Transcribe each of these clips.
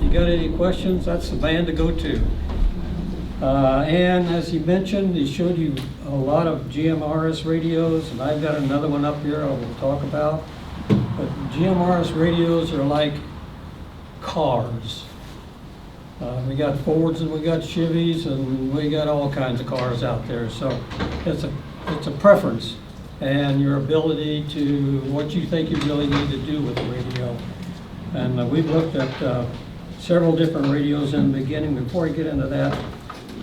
you got any questions, that's the band to go to. And as he mentioned, he showed you a lot of GMRS radios, and I've got another one up here I will talk about. But GMRS radios are like cars. We got Fords and we got Chevys and we got all kinds of cars out there. So it's a preference and your ability to what you think you really need to do with the radio. And we've looked at several different radios in the beginning. Before I get into that,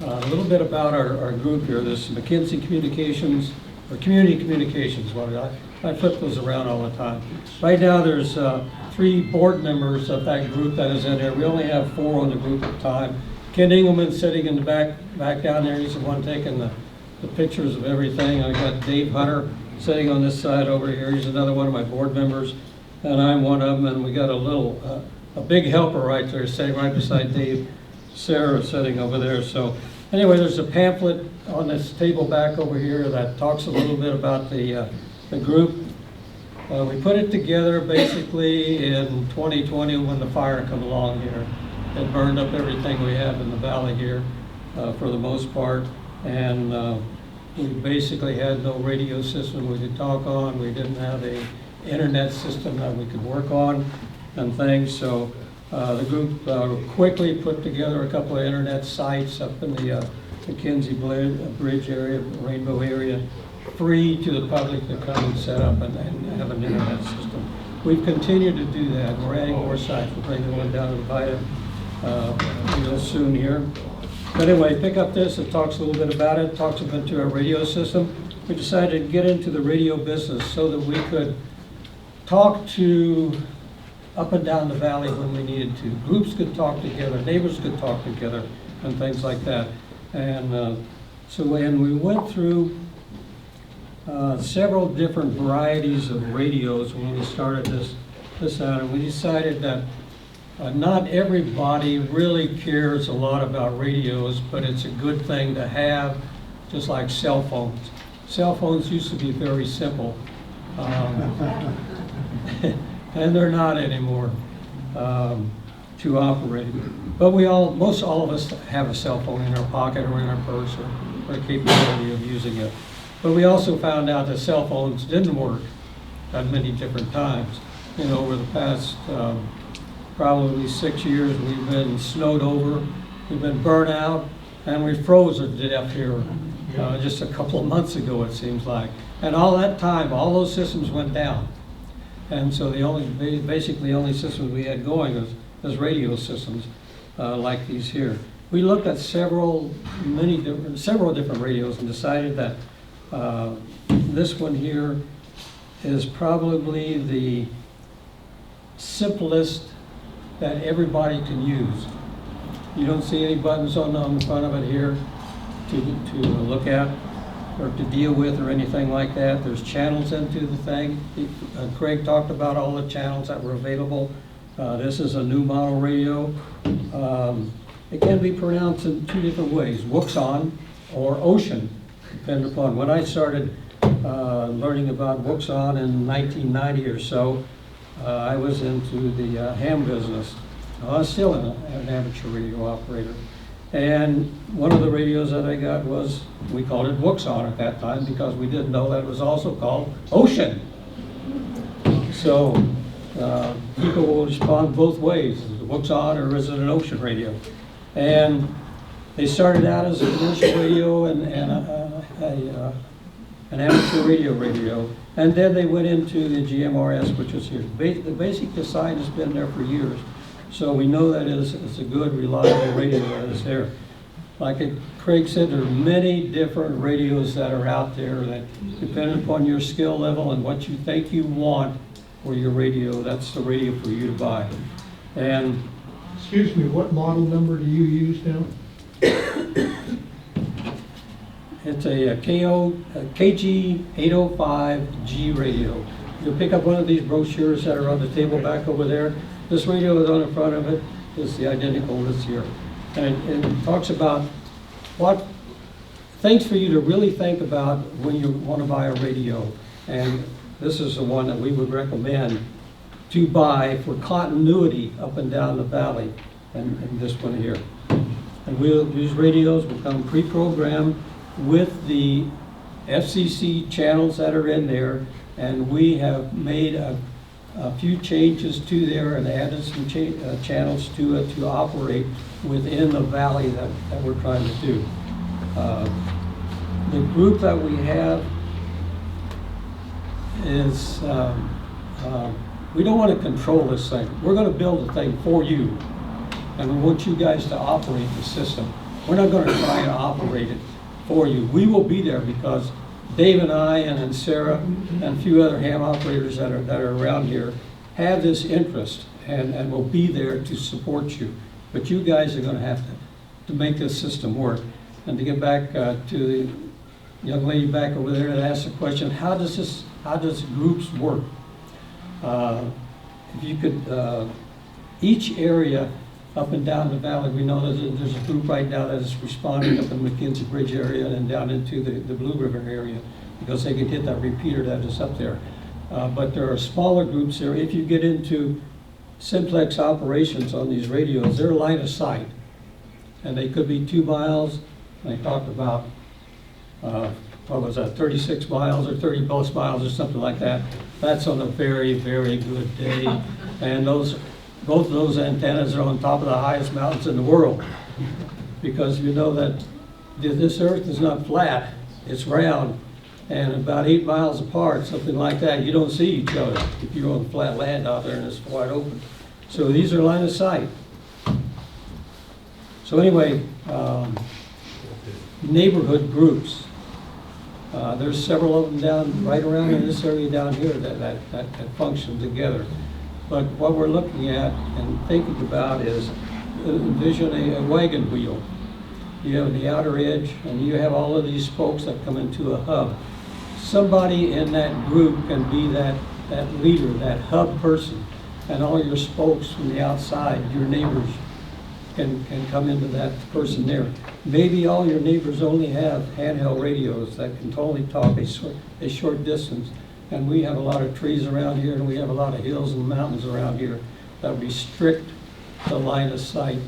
a little bit about our group here. This McKenzie Communications, or Community Communications. I flip those around all the time. Right now there's 3 board members of that group that is in there. We only have 4 on the group at a time. Ken Engelman's sitting in the back down there. He's the one taking the pictures of everything. I got Dave Hunter sitting on this side over here. He's another one of my board members, and I'm one of them. And we got a big helper right there sitting right beside Dave. Sarah sitting over there. So anyway, there's a pamphlet on this table back over here that talks a little bit about the group. We put it together basically in 2020 when the fire come along here. It burned up everything we have in the valley here for the most part, and we basically had no radio system we could talk on. We didn't have a internet system that we could work on and things. So the group quickly put together a couple of internet sites up in the McKenzie Bridge area, Rainbow area, free to the public to come and set up and have an internet system. We've continued to do that. We're adding more sites. We're bringing one down to Vida real soon here. But anyway, pick up this. It talks a little bit about it. It talks about our radio system. We decided to get into the radio business so that we could talk to up and down the valley when we needed to. Groups could talk together, neighbors could talk together, and things like that. And so when we went through several different varieties of radios when we started this out, and we decided that not everybody really cares a lot about radios, but it's a good thing to have, just like cell phones. Cell phones used to be very simple. And they're not anymore to operate. But most all of us have a cell phone in our pocket or in our purse or a capability of using it. But we also found out that cell phones didn't work at many different times. You know, over the past probably 6 years, we've been snowed over, we've been burnt out, and we froze to death here just a couple of months ago, it seems like. And all that time, all those systems went down. And so basically the only systems we had going was radio systems like these here. We looked at several different radios and decided that this one here is probably the simplest that everybody can use. You don't see any buttons on the front of it here to look at or to deal with or anything like that. There's channels into the thing. Craig talked about all the channels that were available. This is a new model radio. It can be pronounced in 2 different ways, Wuxon or Ocean, depending upon. When I started learning about Wuxon in 1990 or so, I was into the ham business. I was still an amateur radio operator. And one of the radios that I got was, we called it Wuxon at that time because we didn't know that it was also called Ocean. So people will respond both ways. Is it Wuxon or is it an Ocean radio? And they started out as a commercial radio and an amateur radio. And then they went into the GMRS, which was here. The basic design has been there for years. So we know that it's a good, reliable radio that is there. Like Craig said, there are many different radios that are out there that, depending upon your skill level and what you think you want for your radio, that's the radio for you to buy. And excuse me, what model number do you use now? it's a KG805G radio. You'll pick up one of these brochures that are on the table back over there. This radio is on the front of it. It's the identical this here. And it talks about what things for you to really think about when you want to buy a radio. And this is the one that we would recommend to buy for continuity up and down the valley. and this one here. And these radios will come pre-programmed with the FCC channels that are in there, and we have made a few changes to there and added some channels to it to operate within the valley that we're trying to do. The group that we have is, we don't want to control this thing. We're going to build the thing for you, and we want you guys to operate the system. We're not going to try and operate it for you. We will be there because Dave and I and Sarah and a few other ham operators that are around here have this interest and will be there to support you. But you guys are going to have to make this system work. And to get back to the young lady back over there that asked the question, how does groups work? If you could, each area up and down the valley, we know that there's a group right now that is responding up in the McKenzie Bridge area and down into the Blue River area because they can hit that repeater that is up there. But there are smaller groups there. If you get into simplex operations on these radios, they're line of sight. And they could be 2 miles. They talked about, what was that, 36 miles or 30 plus miles or something like that. That's on a very, very good day. And both of those antennas are on top of the highest mountains in the world. Because you know that this earth is not flat, it's round. And about 8 miles apart, something like that, you don't see each other if you're on flat land out there and it's wide open. So these are line of sight. So anyway, neighborhood groups. There's several of them down right around in this area down here that function together. But what we're looking at and thinking about is envision a wagon wheel. You have the outer edge, and you have all of these spokes that come into a hub. Somebody in that group can be that leader, that hub person, and all your spokes from the outside, your neighbors, can come into that person there. Maybe all your neighbors only have handheld radios that can totally talk a short distance. And we have a lot of trees around here, and we have a lot of hills and mountains around here that restrict the line of sight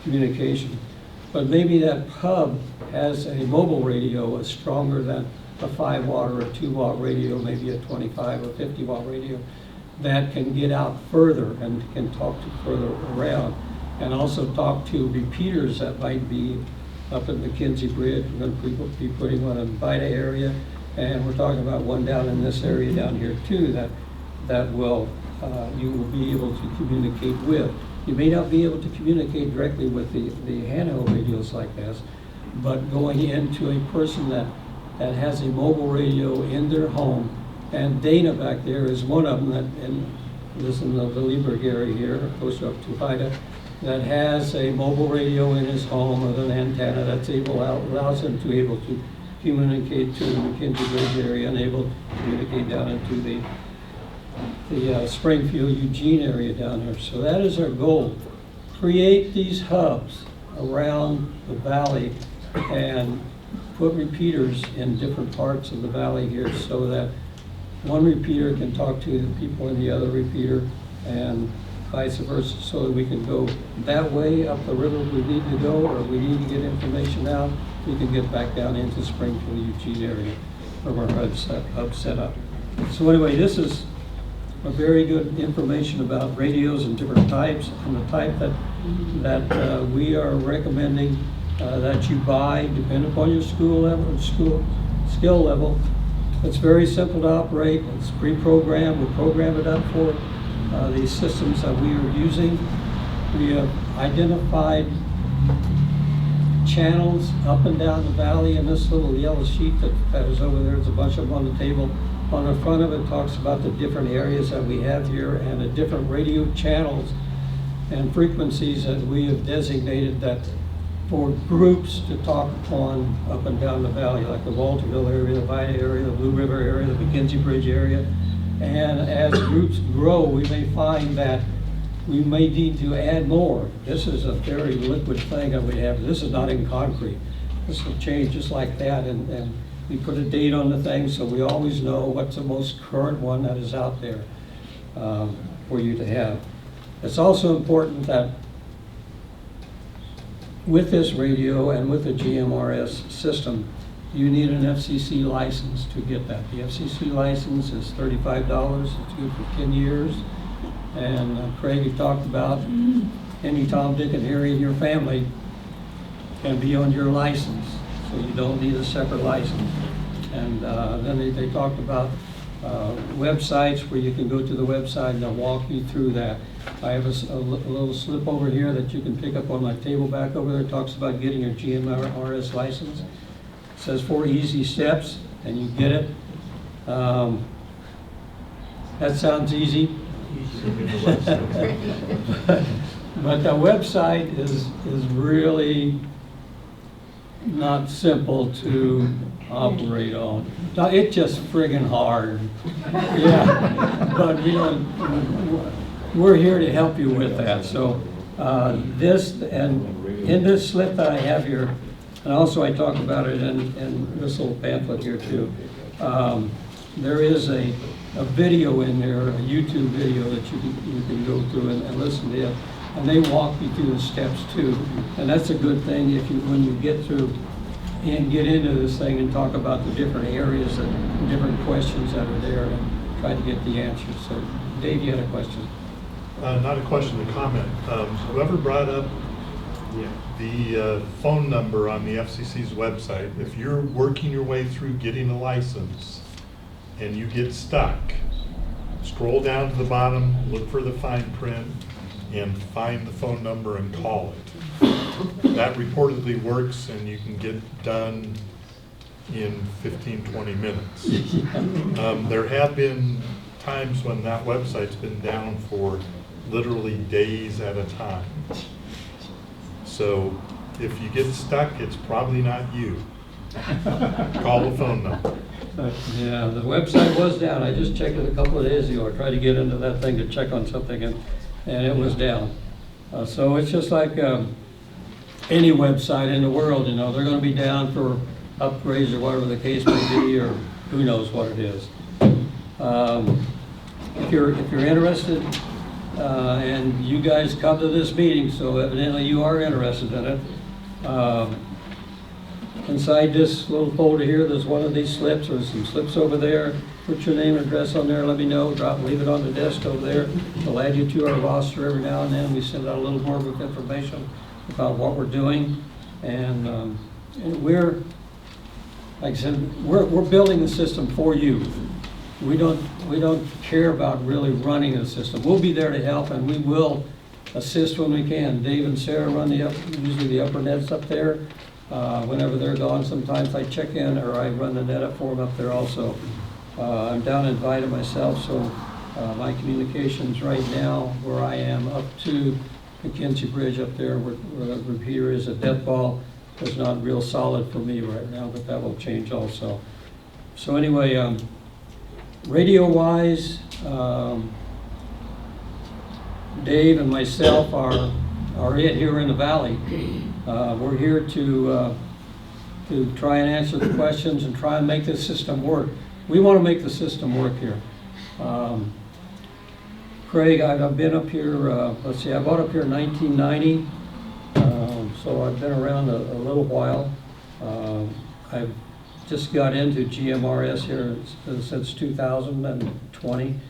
communication. But maybe that hub has a mobile radio that's stronger than a 5-watt or a 2-watt radio, maybe a 25 or 50-watt radio, that can get out further and can talk to further around. And also talk to repeaters that might be up at McKenzie Bridge. We're going to be putting one in the Vida area. And we're talking about one down in this area down here too that will you will be able to communicate with. You may not be able to communicate directly with the handheld radios like this, but going into a person that has a mobile radio in their home, and Dana back there is one of them that lives in the Lieberg area here, close up to Vida, that has a mobile radio in his home with an antenna that's allows him to able to communicate to the McKenzie Bridge area and able to communicate down into the Springfield, Eugene area down here. So that is our goal. Create these hubs around the valley and put repeaters in different parts of the valley here so that one repeater can talk to the people in the other repeater and vice versa, so that we can go that way up the river if we need to go, or if we need to get information out, we can get back down into Springfield, Eugene area from our hub set up. So anyway, this is a very good information about radios and different types, and the type that we are recommending that you buy, depending upon your skill level. It's very simple to operate. It's pre-programmed. We program it up for these systems that we are using. We have identified channels up and down the valley, and this little yellow sheet that is over there, there's a bunch of them on the table. On the front of it talks about the different areas that we have here and the different radio channels and frequencies that we have designated that for groups to talk upon up and down the valley, like the Walterville area, the Vida area, the Blue River area, the McKenzie Bridge area. And as groups grow, we may find that we may need to add more. This is a very liquid thing that we have. This is not in concrete. This will change just like that, and we put a date on the thing so we always know what's the most current one that is out there for you to have. It's also important that with this radio and with the GMRS system, you need an FCC license to get that. The FCC license is $35. It's good for 10 years. And Craig, you talked about any Tom, Dick, and Harry in your family can be on your license, so you don't need a separate license. And then they talked about websites where you can go to the website and they'll walk you through that. I have a little slip over here that you can pick up on my table back over there. It talks about getting your GMRS license. It says 4 easy steps, and you get it. That sounds easy. But the website is really not simple to operate on. Now, it's just friggin' hard. Yeah, but we're here to help you with that. So this, and in this slip that I have here, and also I talk about it in this little pamphlet here too, there is a video in there, a YouTube video that you can go through and listen to it. And they walk you through the steps too. And that's a good thing when you get through and get into this thing and talk about the different areas and different questions that are there and try to get the answers. So Dave, you had a question? Not a question, a comment. Whoever brought up the phone number on the FCC's website, if you're working your way through getting a license and you get stuck, scroll down to the bottom, look for the fine print, and find the phone number and call it. That reportedly works, and you can get done in 15-20 minutes. There have been times when that website's been down for literally days at a time. So if you get stuck, it's probably not you. Call the phone number. Yeah, the website was down. I just checked it a couple of days ago. I tried to get into that thing to check on something, and it was down. So it's just like any website in the world, they're going to be down for upgrades or whatever the case may be, or who knows what it is. If you're interested, and you guys come to this meeting, so evidently you are interested in it. Inside this little folder here, there's one of these slips, or some slips over there. Put your name and address on there, let me know, leave it on the desk over there. We'll add you to our roster every now and then. We send out a little more of information about what we're doing. And we're, like I said, we're building the system for you. We don't care about really running the system. We'll be there to help, and we will assist when we can. Dave and Sarah run usually the upper nets up there. Whenever they're gone, sometimes I check in, or I run the net up for them up there also. I'm down in Vida myself, so my communications right now, where I am up to McKenzie Bridge up there, where the repeater is a death ball, is not real solid for me right now, but that will change also. So anyway, radio-wise, Dave and myself are it here in the valley. We're here to try and answer the questions and try and make this system work. We want to make the system work here. Craig, I've been up here, I bought up here in 1990, so I've been around a little while. I've just got into GMRS here since 2020,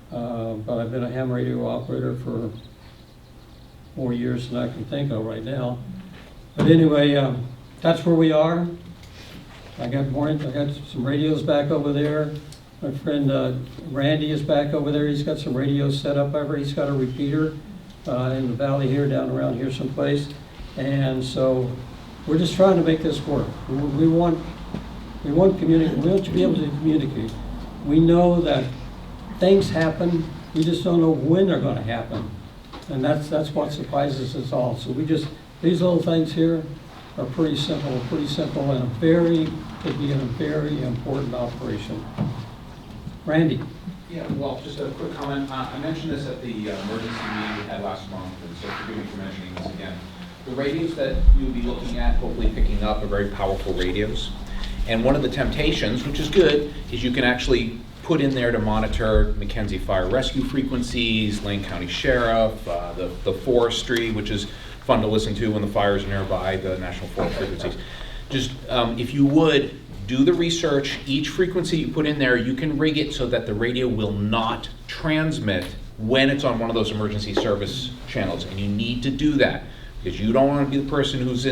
but I've been a ham radio operator for more years than I can think of right now. But anyway, that's where we are. I got some radios back over there. My friend Randy is back over there. He's got some radios set up over. He's got a repeater in the valley here, down around here someplace. And so we're just trying to make this work. We want to be able to communicate. We know that things happen. We just don't know when they're going to happen. And that's what surprises us all. So these little things here are pretty simple and could be a very important operation. Randy. Yeah, well, just a quick comment. I mentioned this at the emergency meeting we had last month, and so forgive me for mentioning this again. The radios that you'll be looking at, hopefully picking up, are very powerful radios. And one of the temptations, which is good, is you can actually put in there to monitor McKenzie Fire Rescue frequencies, Lane County Sheriff, the forestry, which is fun to listen to when the fires are nearby, the National Forest frequencies. Just, if you would, do the research. Each frequency you put in there, you can rig it so that the radio will not transmit when it's on one of those emergency service channels. And you need to do that because you don't want to be the person who's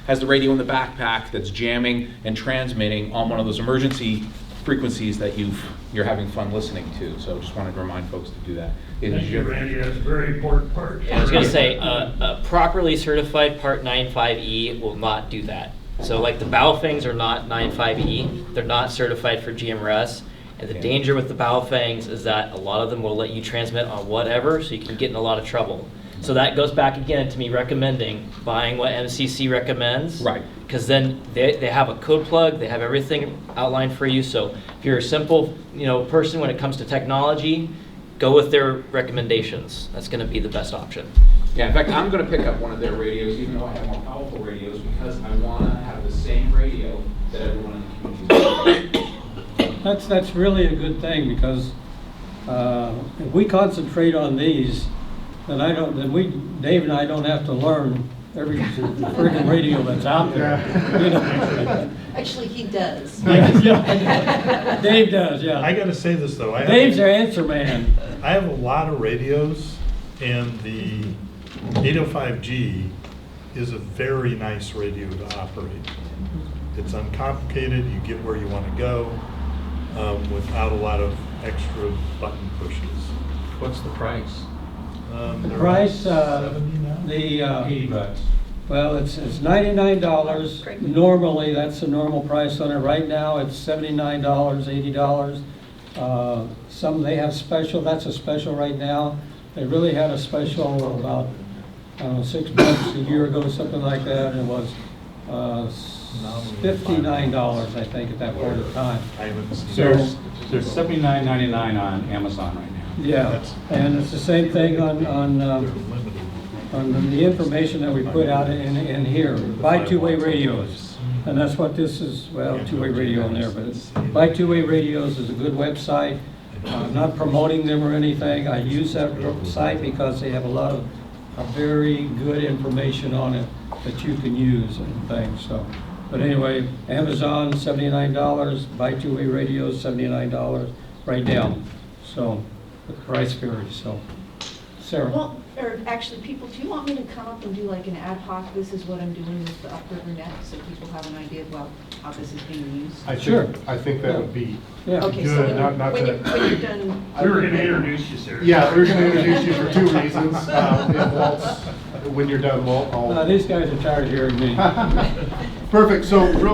has the radio in the backpack that's jamming and transmitting on one of those emergency frequencies that you're having fun listening to. So just wanted to remind folks to do that. Thank you, Randy. That's a very important part. I was going to say, a properly certified Part 95E will not do that. So like the Baofengs are not 95E, they're not certified for GMRS, and the danger with the Baofengs is that a lot of them will let you transmit on whatever, so you can get in a lot of trouble. So that goes back again to me recommending buying what MCC recommends. Right. Because then they have a code plug, they have everything outlined for you. So if you're a simple person when it comes to technology, go with their recommendations. That's going to be the best option. Yeah, in fact, I'm going to pick up one of their radios, even though I have more powerful radios, because I want to have the same radio that everyone in the community uses. That's really a good thing, because if we concentrate on these, then Dave and I don't have to learn every friggin' radio that's out there. Actually, he does. Yeah. Dave does, yeah. I gotta say this though. Dave's our answer man. I have a lot of radios, and the 805G is a very nice radio to operate. It's uncomplicated, you get where you want to go without a lot of extra button pushes. What's the price? The They're price, 70 now? $80. well, it's $99. Normally, that's the normal price on it. Right now, it's $79, $80. Some, they have special, that's a special right now. They really had a special about, I don't know, 6 months, a year ago, something like that. And it was $59, I think, at that point in time. I haven't seen So- those. There's $79.99 on Amazon right now. Yeah, and it's the same thing They're on limited. the information that we put out in here. Buy two-way radios. And that's what this is, well, two-way radio in there, but Buy Two-Way Radios is a good website. I'm not promoting them or anything. I use that site because they have a lot of very good information on it that you can use and things, so. But anyway, Amazon, $79, Buy Two-Way Radios, $79 right now. So the price varies, so. Sarah? Well, or actually, people, do you want me to come up and do like an ad hoc, this is what I'm doing with the Upriver Net, so people have an idea of, well, how this is being used? Sure. I think that would be Yeah. Okay, so good, not when to. when you're done. We were going to introduce you, sir. Yeah, we're gonna introduce you for 2 reasons. If Walt's, when you're done, Walt, I'll. These guys are tired of hearing me. Perfect, so real